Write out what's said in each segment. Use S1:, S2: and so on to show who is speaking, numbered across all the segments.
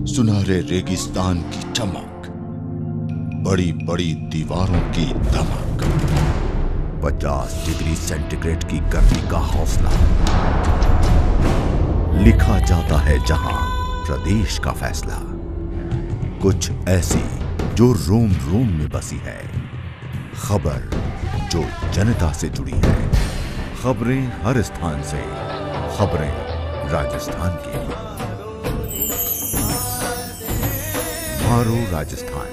S1: सुनहरे रेगिस्तान की चमक, बड़ी बड़ी दीवारों की धमक, 50 डिग्री सेंटीग्रेड की गर्मी का हौसला। लिखा जाता है जहां प्रदेश का फैसला, कुछ ऐसी जो रोम रोम में बसी है, खबर जो जनता से जुड़ी है, खबरें हर स्थान से, खबरें राजस्थान की। मारो राजस्थान।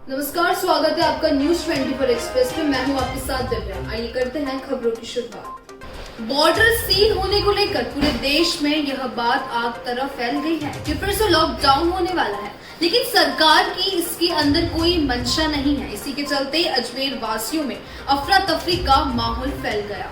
S2: नमस्कार, स्वागत है आपका न्यूज 24 एक्सप्रेस में। मैं हूं आपके साथ दिव्या। आइए करते हैं खबरों की शुरुआत। बॉर्डर सील होने को लेकर पूरे देश में यह बात आग तरह फैल गई है कि फिर से लॉकडाउन होने वाला है, लेकिन सरकार की इसके अंदर कोई मंशा नहीं है। इसी के चलते अजमेर वासियों में अफरा तफरी का माहौल फैल गया।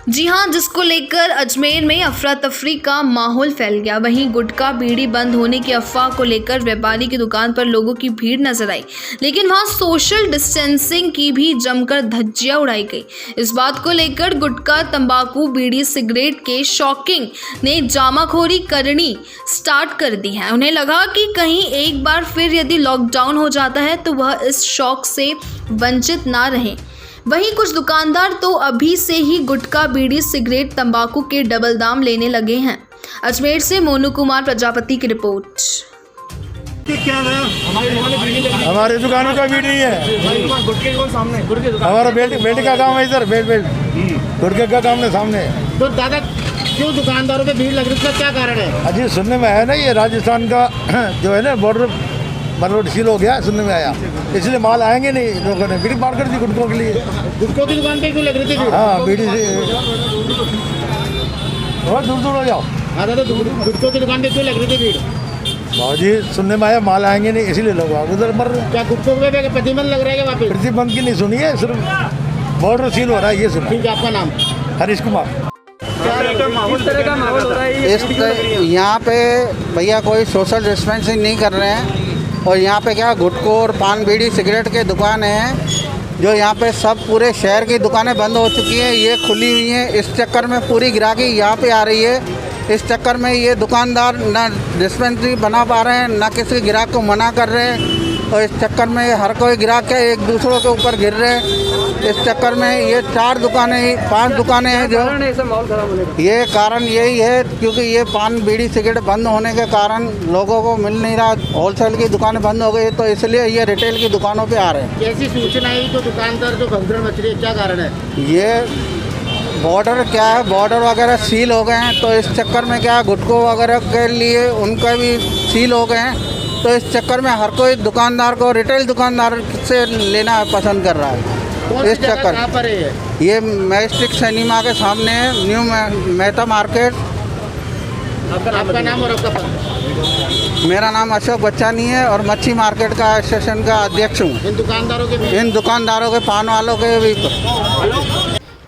S2: जी हां, जिसको लेकर अजमेर में अफरा तफरी का माहौल फैल गया। वहीं गुटखा बीड़ी बंद होने की अफवाह को लेकर व्यापारी की दुकान पर लोगों की भीड़ नजर आई, लेकिन वहां सोशल डिस्टेंसिंग की भी जमकर धज्जियां उड़ाई गई। इस बात को लेकर गुटखा, तंबाकू, बीड़ी, सिगरेट के शौकीन ने जामाखोरी करनी स्टार्ट कर दी है। उन्हें लगा कि कहीं एक बार फिर यदि लॉकडाउन हो जाता है तो वह इस शौक से वंचित ना रहें। वहीं कुछ दुकानदार तो अभी से ही गुटखा, बीड़ी, सिगरेट, तंबाकू के डबल दाम लेने लगे हैं। अजमेर से मोनू कुमार प्रजापति की रिपोर्ट।
S3: क्या
S4: हमारी दुकानों का बीड़ी है,
S3: गुटके को सामने,
S4: हमारा बेल्ट का काम है इधर, बेल्ट गुटके का काम है सामने।
S3: तो दादा क्यों दुकानदारों पे भीड़ लग रही है, क्या कारण है?
S4: अजी सुनने में आया ना, ये राजस्थान का जो है ना बॉर्डर मतलब सील हो गया, सुनने में आया, इसलिए माल आएंगे नहीं। लोगों ने बीड़ी मार कर दी गुटकों के लिए।
S3: गुटकों की दुकान पे क्यों लग रही थी भीड़?
S4: हाँ, बीड़ी से और दूर हो जाओ।
S3: हाँ दादा, गुटकों की दुकान पे क्यों लग रही थी भीड़?
S4: भाजी सुनने में आया माल आएंगे नहीं, इसीलिए लोग उधर मर रहे हैं।
S3: क्या गुटकों पे प्रतिबंध लग रहा है वहाँ पे?
S4: प्रतिबंध की नहीं सुनी है, सिर्फ बॉर्डर सील हो रहा है ये सुना।
S3: ठीक है, आपका नाम?
S4: हरीश कुमार।
S3: इस तरह का माहौल हो रहा है
S5: यहाँ पे भैया, कोई सोशल डिस्टेंसिंग नहीं कर रहे हैं। और यहाँ पे क्या गुटखा और पान, बीड़ी, सिगरेट के दुकानें हैं, जो यहाँ पे सब पूरे शहर की दुकानें बंद हो चुकी हैं, ये खुली हुई हैं। इस चक्कर में पूरी ग्राहकी यहाँ पे आ रही है। इस चक्कर में ये दुकानदार ना डिस्पेंसरी बना पा रहे हैं, ना किसी ग्राहक को मना कर रहे हैं, और इस चक्कर में हर कोई ग्राहक है एक दूसरों के ऊपर गिर रहे हैं। इस चक्कर में ये 4 दुकानें, 5 दुकानें हैं जो, ये कारण यही है क्योंकि ये पान, बीड़ी, सिगरेट बंद होने के कारण लोगों को मिल नहीं रहा। होलसेल की दुकानें बंद हो गई, तो इसलिए ये रिटेल की दुकानों पे आ रहे हैं।
S3: कैसी सूचना आई तो दुकानदार जो भगदड़ मच रही है, क्या कारण है?
S5: ये बॉर्डर क्या है, बॉर्डर वगैरह सील हो गए हैं, तो इस चक्कर में क्या गुटखा वगैरह के लिए उनका भी सील हो गए हैं। तो इस चक्कर में हर कोई दुकानदार को रिटेल दुकानदार से लेना पसंद कर रहा है। इस चक्कर
S3: कहाँ पर है
S5: ये मैजिस्ट्रिक सिनेमा के सामने है, न्यू मेहता मार्केट।
S3: आपका नाम और आपका पद?
S5: मेरा नाम अशोक बच्चानी है और मच्छी मार्केट का एसोसिएशन का अध्यक्ष हूँ।
S3: इन
S5: दुकानदारों के पान वालों के भी।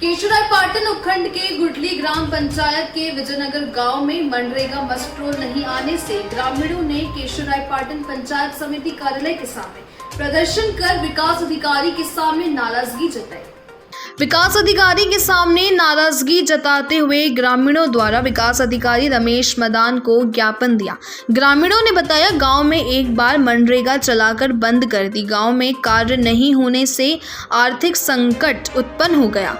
S2: केशोरायपाटन उपखंड के गुडली ग्राम पंचायत के विजयनगर गांव में मनरेगा मस्ट्रोल नहीं आने से ग्रामीणों ने केशोरायपाटन पंचायत समिति कार्यालय के सामने प्रदर्शन कर विकास अधिकारी के सामने नाराजगी जताई। विकास अधिकारी के सामने नाराजगी जताते हुए ग्रामीणों द्वारा विकास अधिकारी रमेश मदान को ज्ञापन दिया। ग्रामीणों ने बताया, गांव में एक बार मनरेगा चलाकर बंद कर दी। गांव में कार्य नहीं होने से आर्थिक संकट उत्पन्न हो गया।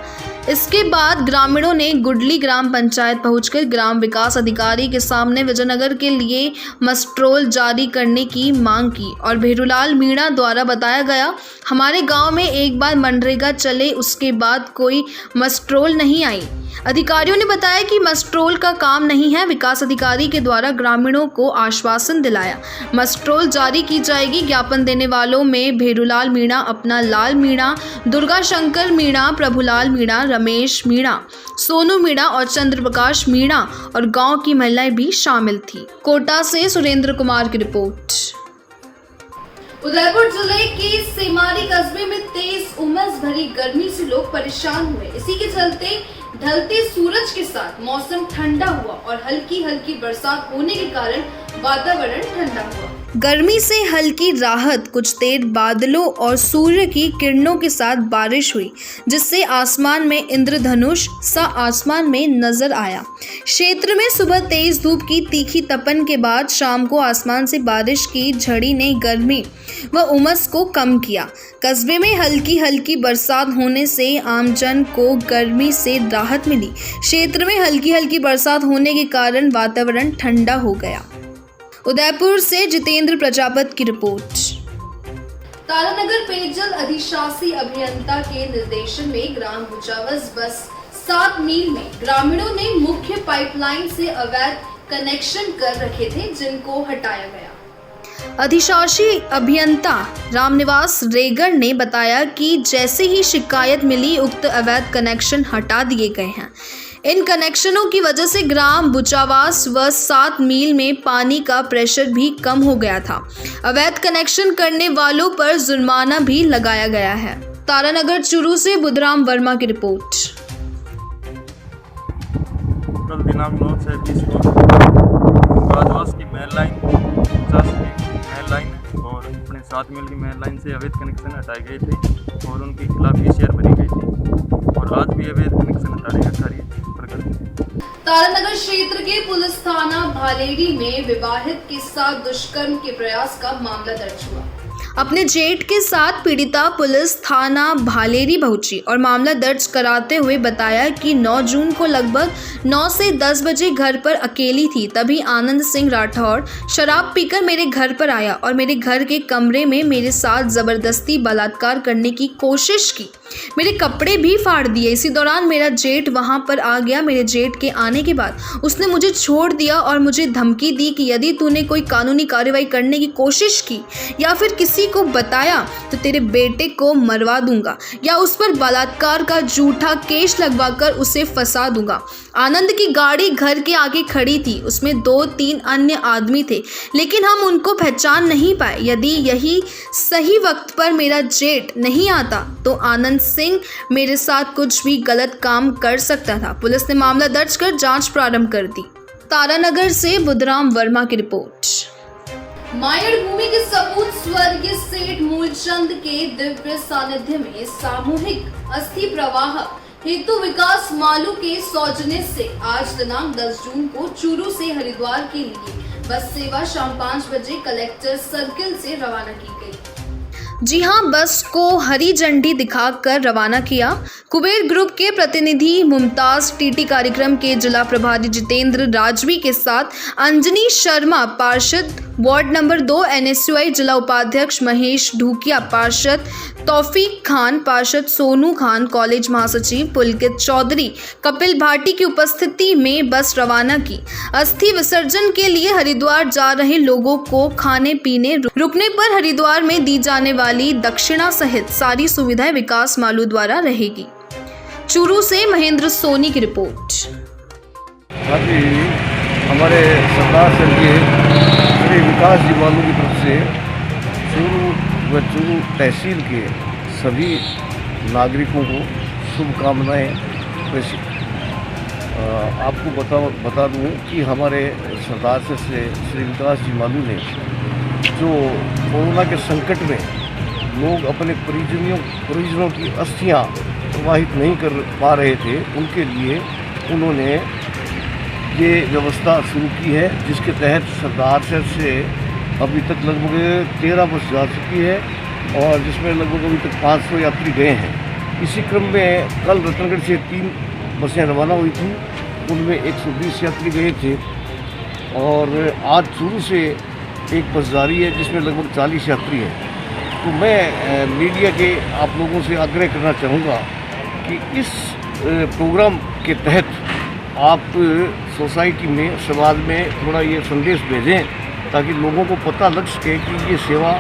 S2: इसके बाद ग्रामीणों ने गुडली ग्राम पंचायत पहुंचकर ग्राम विकास अधिकारी के सामने विजयनगर के लिए मस्ट्रोल जारी करने की मांग की और भेरूलाल मीणा द्वारा बताया गया, हमारे गांव में एक बार मनरेगा चले, उसके बाद कोई मस्ट्रोल नहीं आई। अधिकारियों ने बताया कि मस्ट्रोल का काम नहीं है। विकास अधिकारी के द्वारा ग्रामीणों को आश्वासन दिलाया, मस्ट्रोल जारी की जाएगी। ज्ञापन देने वालों में भेरूलाल मीणा, अपना लाल मीणा, दुर्गा शंकर मीणा, प्रभुलाल मीणा, रमेश मीणा, सोनू मीणा और चंद्र प्रकाश मीणा और गांव की महिलाएं भी शामिल थी। कोटा से सुरेंद्र कुमार की रिपोर्ट। उदयपुर जिले के सेमारी कस्बे में तेज उमस भरी गर्मी से लोग परेशान हुए। इसी के चलते ढलते सूरज के साथ मौसम ठंडा हुआ और हल्की हल्की बरसात होने के कारण वातावरण ठंडा हुआ। गर्मी से हल्की राहत, कुछ देर बादलों और सूर्य की किरणों के साथ बारिश हुई, जिससे आसमान में इंद्रधनुष सा आसमान में नजर आया। क्षेत्र में सुबह तेज धूप की तीखी तपन के बाद शाम को आसमान से बारिश की झड़ी ने गर्मी व उमस को कम किया। कस्बे में हल्की हल्की बरसात होने से आमजन को गर्मी से राहत मिली। क्षेत्र में हल्की हल्की बरसात होने के कारण वातावरण ठंडा हो गया। उदयपुर से जितेंद्र प्रजापति की रिपोर्ट। तारानगर पेयजल अधिशासी अभियंता के निर्देशन में ग्राम बुचावस बस 7 मील में ग्रामीणों ने मुख्य पाइपलाइन से अवैध कनेक्शन कर रखे थे, जिनको हटाया गया। अधिशासी अभियंता रामनिवास रेगर ने बताया कि जैसे ही शिकायत मिली, उक्त अवैध कनेक्शन हटा दिए गए हैं। इन कनेक्शनों की वजह से ग्राम बुचावास व 7 मील में पानी का प्रेशर भी कम हो गया था। अवैध कनेक्शन करने वालों पर जुर्माना भी लगाया गया है। तारानगर चूरू से बुधराम वर्मा की रिपोर्ट।
S6: कल दिनांक 9 से 20 को राजवास की मेन लाइन, 50 की मेन लाइन और अपने 7 मील की मेन लाइन से अवैध कनेक्शन हटाए गए थे और उनके खिलाफ PCR भरी गई थी और आज भी अवैध कनेक्शन हटाने का कार्य प्रगति।
S2: तारानगर क्षेत्र के पुलिस थाना भालेरी में विवाहित के साथ दुष्कर्म के प्रयास का मामला दर्ज हुआ। अपने जेठ के साथ पीड़िता पुलिस थाना भालेरी पहुंची और मामला दर्ज कराते हुए बताया कि 9 जून को लगभग 9 से 10 बजे घर पर अकेली थी। तभी आनंद सिंह राठौड़ शराब पीकर मेरे घर पर आया और मेरे घर के कमरे में मेरे साथ जबरदस्ती बलात्कार करने की कोशिश की। मेरे कपड़े भी फाड़ दिए। इसी दौरान मेरा जेठ वहां पर आ गया। मेरे जेठ के आने के बाद उसने मुझे छोड़ दिया और मुझे धमकी दी कि यदि तूने कोई कानूनी कार्रवाई करने की कोशिश की या फिर किसी को बताया तो तेरे बेटे को मरवा दूंगा या उस पर बलात्कार का झूठा केस लगवाकर उसे फंसा दूंगा। आनंद की गाड़ी घर के आगे खड़ी थी। उसमें 2-3 अन्य आदमी थे, लेकिन हम उनको पहचान नहीं पाए। यदि यही सही वक्त पर मेरा जेठ नहीं आता तो आनंद सिंह मेरे साथ कुछ भी गलत काम कर सकता था। पुलिस ने मामला दर्ज कर जांच प्रारंभ कर दी। तारानगर से बुधराम वर्मा की रिपोर्ट। मायड़ भूमि के सपूत स्वर्गीय सेठ मूलचंद के दिव्य सानिध्य में सामूहिक अस्थि प्रवाह हेतु विकास मालू के सौजन्य से आज दिनांक 10 जून को चूरू से हरिद्वार के लिए बस सेवा शाम 5 बजे कलेक्टर सर्किल से रवाना की गई। जी हां, बस को हरी झंडी दिखाकर रवाना किया। कुबेर ग्रुप के प्रतिनिधि मुमताज टीटी, कार्यक्रम के जिला प्रभारी जितेंद्र राजवी के साथ अंजनी शर्मा पार्षद वार्ड नंबर 2, NSUI जिला उपाध्यक्ष महेश ढूकिया, पार्षद तौफीक खान, पार्षद सोनू खान, कॉलेज महासचिव पुलकित चौधरी, कपिल भाटी की उपस्थिति में बस रवाना की। अस्थि विसर्जन के लिए हरिद्वार जा रहे लोगों को खाने पीने रुकने पर हरिद्वार में दी जाने वाली दक्षिणा सहित सारी सुविधाएं विकास मालू द्वारा रहेगी। चूरू से महेंद्र सोनी की रिपोर्ट।
S7: हमारे सरदार स्वर्गीय श्री विकास जी मालू की तरफ से चूरू व चूरू तहसील के सभी नागरिकों को शुभकामनाएं प्रेषित। आपको बता दूं कि हमारे सरदार से श्री विकास जी मालू ने जो कोरोना के संकट में लोग अपने परिजनों की अस्थियां प्रवाहित नहीं कर पा रहे थे, उनके लिए उन्होंने ये व्यवस्था शुरू की है, जिसके तहत सरदार से अभी तक लगभग 13 बस जा चुकी है और जिसमें लगभग अभी तक 500 यात्री गए हैं। इसी क्रम में कल रतनगढ़ से 3 बसें रवाना हुई थी, उनमें 120 यात्री गए थे और आज चूरू से एक बस जारी है जिसमें लगभग 40 यात्री हैं। तो मैं मीडिया के आप लोगों से आग्रह करना चाहूँगा कि इस प्रोग्राम के तहत आप सोसाइटी में, समाज में थोड़ा ये संदेश भेजें ताकि लोगों को पता लग सके कि ये सेवा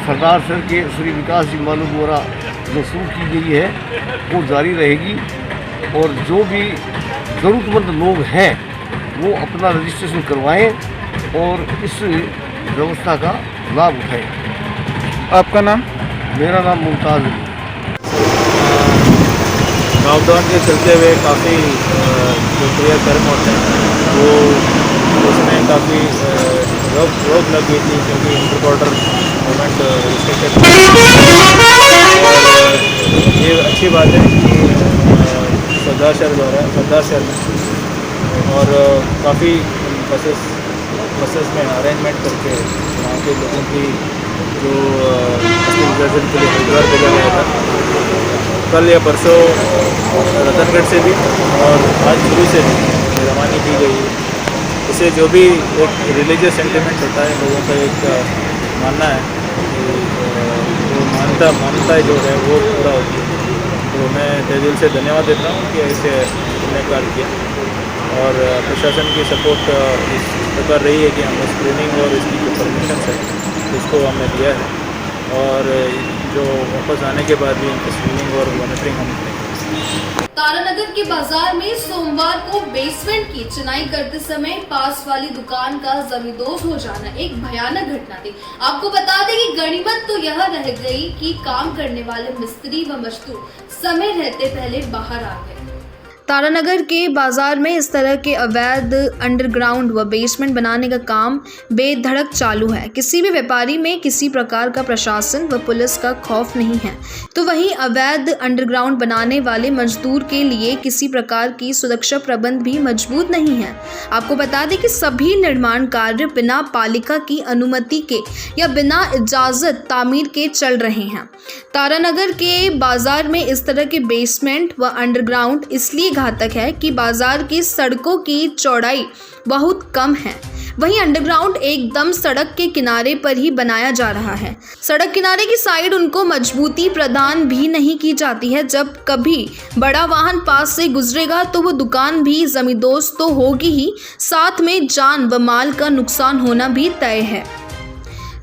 S7: सरदार सर के श्री विकास जी मालू द्वारा जो शुरू की गई है वो जारी रहेगी और जो भी ज़रूरतमंद लोग हैं वो अपना रजिस्ट्रेशन करवाएं और इस व्यवस्था का लाभ उठाएं।
S3: आपका नाम?
S7: मेरा नाम मुमताज़ है।
S6: लॉकडाउन के चलते हुए काफ़ी जो क्रियाकर्म होते हैं वो उसमें काफ़ी रोक लग गई थी, क्योंकि इंटर बॉर्डर मूवमेंट रिस्ट्रिक्टेड। और ये अच्छी बात है कि सरदार शहर में और काफ़ी बसेस में अरेंजमेंट करके वहाँ के लोगों की जो विसर्जन के लिए हरिद्वार भेजा गया था। कल या परसों रतनगढ़ से भी और आज शुरू से भी रवानी की गई है। इससे जो भी एक रिलीजियस सेंटिमेंट होता है, लोगों का एक मानना है कि वो मान्यता जो है वो पूरा होती है। तो मैं तहे दिल से धन्यवाद देता हूँ कि ऐसे उन्होंने कार्य किया और प्रशासन की सपोर्ट इस प्रकार रही है कि हमने स्क्रीनिंग और इसकी जो परमिशन है उसको हमने दिया है और जो वापस आने के बाद भी इनकी स्क्रीनिंग और मॉनिटरिंग हम करेंगे।
S2: तारानगर के बाजार में सोमवार को बेसमेंट की चिनाई करते समय पास वाली दुकान का जमींदोज हो जाना एक भयानक घटना थी। आपको बता दें कि गनीमत तो यह रह गई कि काम करने वाले मिस्त्री व मजदूर समय रहते पहले बाहर आ गए। तारानगर के बाजार में इस तरह के अवैध अंडरग्राउंड व बेसमेंट बनाने का काम बेधड़क चालू है। किसी भी व्यापारी में किसी प्रकार का प्रशासन व पुलिस का खौफ नहीं है, तो वहीं अवैध अंडरग्राउंड बनाने वाले मजदूर के लिए किसी प्रकार की सुरक्षा प्रबंध भी मजबूत नहीं है। आपको बता दें कि सभी निर्माण कार्य बिना पालिका की अनुमति के या बिना इजाजत तामीर के चल रहे हैं। तारानगर के बाजार में इस तरह के बेसमेंट व अंडरग्राउंड इसलिए घातक है कि बाजार की सड़कों की चौड़ाई बहुत कम है, वहीं अंडरग्राउंड एकदम सड़क के किनारे पर ही बनाया जा रहा है। सड़क किनारे की साइड उनको मजबूती प्रदान भी नहीं की जाती है। जब कभी बड़ा वाहन पास से गुजरेगा तो वो दुकान भी जमींदोज तो होगी ही, साथ में जान व माल का नुकसान होना भी तय है।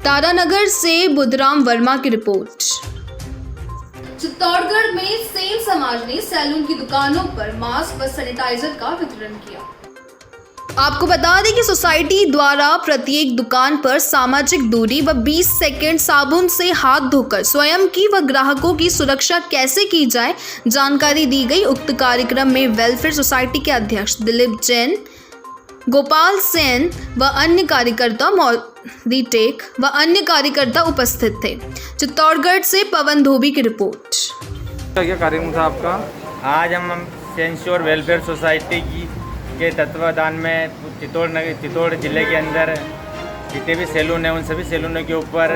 S2: तारानगर से बुधराम वर्मा की रिपोर्ट। चित्तौड़गढ़ में सेन समाज ने सैलून की दुकानों पर मास्क व सैनिटाइजर का वितरण किया। आपको बता दें कि सोसाइटी द्वारा प्रत्येक दुकान पर सामाजिक दूरी व 20 सेकंड साबुन से हाथ धोकर स्वयं की व ग्राहकों की सुरक्षा कैसे की जाए जानकारी दी गई। उक्त कार्यक्रम में वेलफेयर सोसाइटी के अध्यक्ष दिलीप जैन, गोपाल सेन व अन्य कार्यकर्ता उपस्थित थे। चित्तौड़गढ़ से पवन धोबी की रिपोर्ट।
S8: क्या कार्यक्रम था आपका? आज हम सेंश्योर वेलफेयर सोसाइटी के तत्वावधान में चित्तौड़ जिले के अंदर जितने भी सैलून हैं उन सभी सैलूनों के ऊपर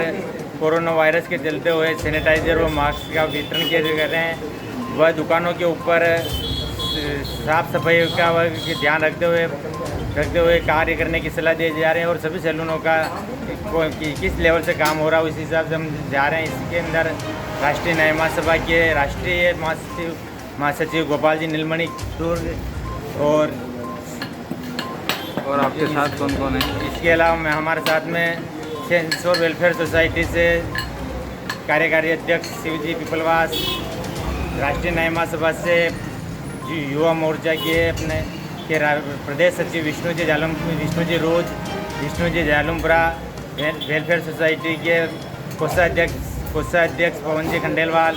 S8: कोरोना वायरस के चलते हुए सैनिटाइजर व मास्क का वितरण किए जा रहे हैं। वह दुकानों के ऊपर साफ सफाई का ध्यान रखते हुए कार्य करने की सलाह दिए जा रहे हैं और सभी सैलूनों का किस लेवल से काम हो रहा है उस हिसाब से हम जा रहे हैं। इसके अंदर राष्ट्रीय न्याय महासभा के राष्ट्रीय महासचिव गोपाल जी नीलमणि और आपके साथ कौन कौन है? इसके अलावा हमारे साथ में सेंश्योर वेलफेयर सोसाइटी से कार्यकारी अध्यक्ष शिवजी पिपलवास, राष्ट्रीय न्याय महासभा से युवा मोर्चा के अपने के प्रदेश सचिव विष्णु जी जालमपुरा, वेलफेयर सोसाइटी के कोषाध्यक्ष पवन जी खंडेलवाल,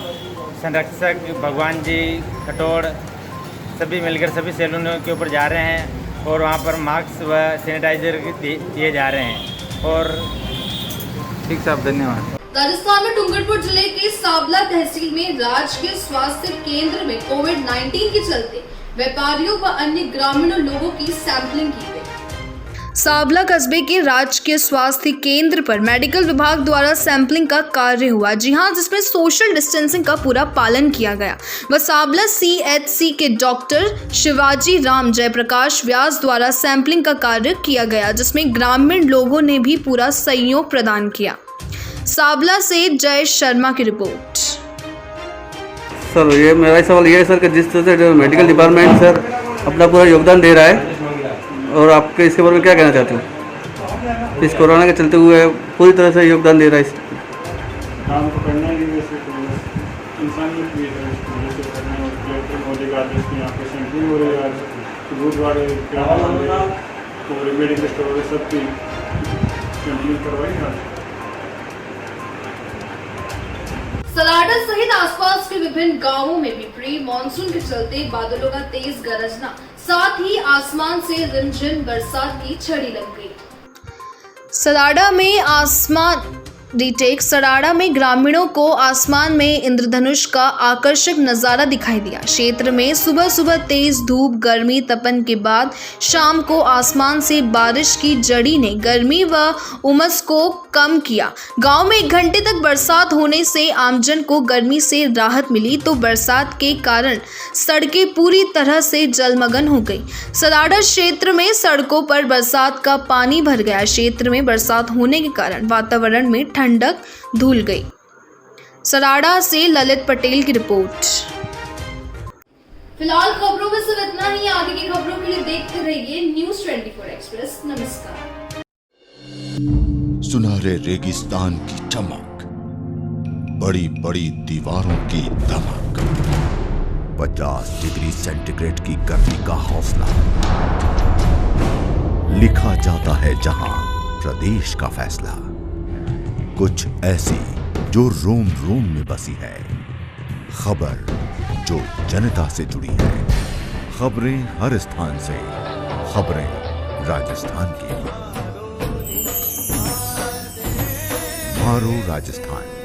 S8: संरक्षक भगवान जी खटोड़, सभी मिलकर सभी सैलूनों के ऊपर जा रहे हैं और वहाँ पर मास्क व सैनिटाइजर दिए जा रहे हैं। और ठीक साहब, धन्यवाद।
S2: राजस्थान में डूंगरपुर जिले के सावला तहसील में राजकीय स्वास्थ्य केंद्र में कोविड-19 के चलते व्यापारियों व अन्य ग्रामीण लोगों की सैंपलिंग की गई। सावला कस्बे के राजकीय स्वास्थ्य केंद्र पर मेडिकल विभाग द्वारा सैंपलिंग का कार्य हुआ, जी हां, जिसमें सोशल डिस्टेंसिंग का पूरा पालन किया गया। व सावला CHC के डॉक्टर शिवाजी राम जयप्रकाश व्यास द्वारा सैंपलिंग का कार्य किया गया, जिसमें ग्रामीण लोगों ने भी पूरा सहयोग प्रदान किया। सावला से जय शर्मा की रिपोर्ट।
S9: सर, ये मेरा सवाल ये है सर कि जिस तरह से मेडिकल डिपार्टमेंट सर अपना पूरा योगदान दे रहा है और आपके इसके बारे में क्या कहना चाहते हो? इस कोरोना के चलते हुए पूरी तरह से योगदान दे रहा है।
S10: काम तो करना ही वैसे तो इंसानियत भी है, जैसे करना और कलेक्टर महोदय का आदेश यहाँ पर सैंपलिंग हो रही है। आज बुधवार क्या और मेडिकल स्टोर सबकी सैंपलिंग करवाई।
S2: सलाडा सहित आसपास के विभिन्न गांवों में भी प्री मानसून के चलते बादलों का तेज गरजना, साथ ही आसमान से रिमझिम बरसात की छड़ी लग गई। सलाडा में सराड़ा में ग्रामीणों को आसमान में इंद्रधनुष का आकर्षक नजारा दिखाई दिया। क्षेत्र में सुबह सुबह तेज धूप, गर्मी तपन के बाद शाम को आसमान से बारिश की जड़ी ने गर्मी व उमस को कम किया। गांव में 1 घंटे तक बरसात होने से आमजन को गर्मी से राहत मिली, तो बरसात के कारण सड़कें पूरी तरह से जलमग्न हो गई। सलाडा क्षेत्र में सड़कों पर बरसात का पानी भर गया। क्षेत्र में बरसात होने के कारण वातावरण में ठंडक धुल गई। सराड़ा से ललित पटेल की रिपोर्ट। फिलहाल खबरों में सिर्फ इतना ही। आगे की खबरों के लिए देखते रहिए न्यूज़ 24 एक्सप्रेस। नमस्कार।
S1: सुनहरे रेगिस्तान की चमक, बड़ी बड़ी दीवारों की धमक, 50 डिग्री सेंटीग्रेड की गर्मी का हौसला, लिखा जाता है जहां प्रदेश का फैसला। कुछ ऐसी जो रोम रोम में बसी है, खबर जो जनता से जुड़ी है, खबरें हर स्थान से, खबरें राजस्थान की। मारो राजस्थान।